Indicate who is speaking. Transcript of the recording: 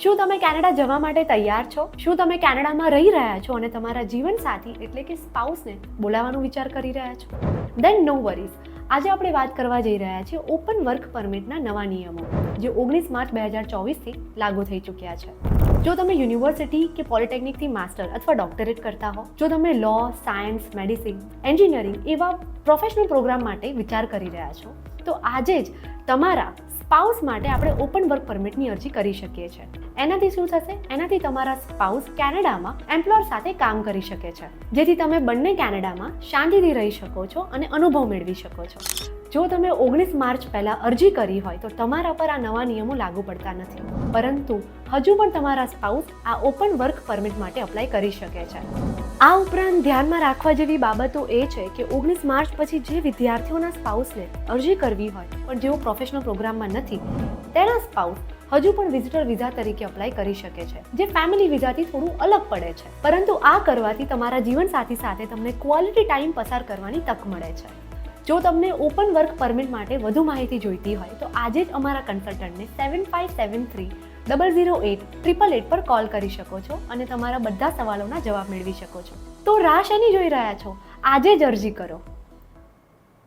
Speaker 1: શું તમે કેનેડા જવા માટે તૈયાર છો? શું તમે કેનેડામાં રહી રહ્યા છો અને તમારા જીવનસાથી એટલે કે સ્પાઉસને બોલાવવાનો વિચાર કરી રહ્યા છો? ધેન નો વરીઝ. આજે આપણે વાત કરવા જઈ રહ્યા છીએ ઓપન વર્ક પરમિટના નવા નિયમો, જે 19 માર્ચ 2024થી લાગુ થઈ ચૂક્યા છે. જો તમે યુનિવર્સિટી કે પોલિટેકનિકથી માસ્ટર અથવા ડોક્ટરેટ કરતા હો, જો તમે લો, સાયન્સ, મેડિસિન, એન્જિનિયરિંગ એવા પ્રોફેશનલ પ્રોગ્રામ માટે વિચાર કરી રહ્યા છો, તો આજે જ તમારા સ્પાઉસ માટે આપણે ઓપન વર્ક પરમિટની અરજી કરી શકીએ છીએ. એનાથી શું થશે? એનાથી તમારા સ્પાઉસ કેનેડામાં એમ્પ્લોયર સાથે કામ કરી શકે છે, જેથી તમે બંને કેનેડામાં શાંતિથી રહી શકો છો અને અનુભવ મેળવી શકો છો. જો તમે 19 માર્ચ પહેલા અરજી કરી હોય તો તમારા પર આ નવા નિયમો લાગુ પડતા નથી, પરંતુ હજુ પણ તમારા સ્પાઉસ આ ઓપન વર્ક પરમિટ માટે અપ્લાય કરી શકે છે. આ ઉપરાંત ધ્યાનમાં રાખવા જેવી બાબતો એ છે કે 19 માર્ચ પછી જે વિદ્યાર્થીઓના સ્પાઉસને અરજી કરવી હોય પણ જેઓ પ્રોફેશનલ પ્રોગ્રામમાં નથી, તેના સ્પાઉસ હજુ પણ વિઝિટર વિઝા તરીકે અપ્લાય કરી શકે છે, જે ફેમિલી વિઝાથી થોડું અલગ પડે છે. પરંતુ આ કરવાથી તમારા જીવનસાથી સાથે તમને ક્વોલિટી ટાઈમ પસાર કરવાની તક મળે છે. જો તમને ઓપન વર્ક પરમિટ માટે વધુ માહિતી જોઈતી હોય તો આજે જ અમારા કન્સલ્ટન્ટને 7573-008-888 પર કોલ કરી શકો છો અને તમારા બધા સવાલોના જવાબ મેળવી શકો છો. તો રાહ શેની જોઈ રહ્યા છો? આજે જ અરજી કરો.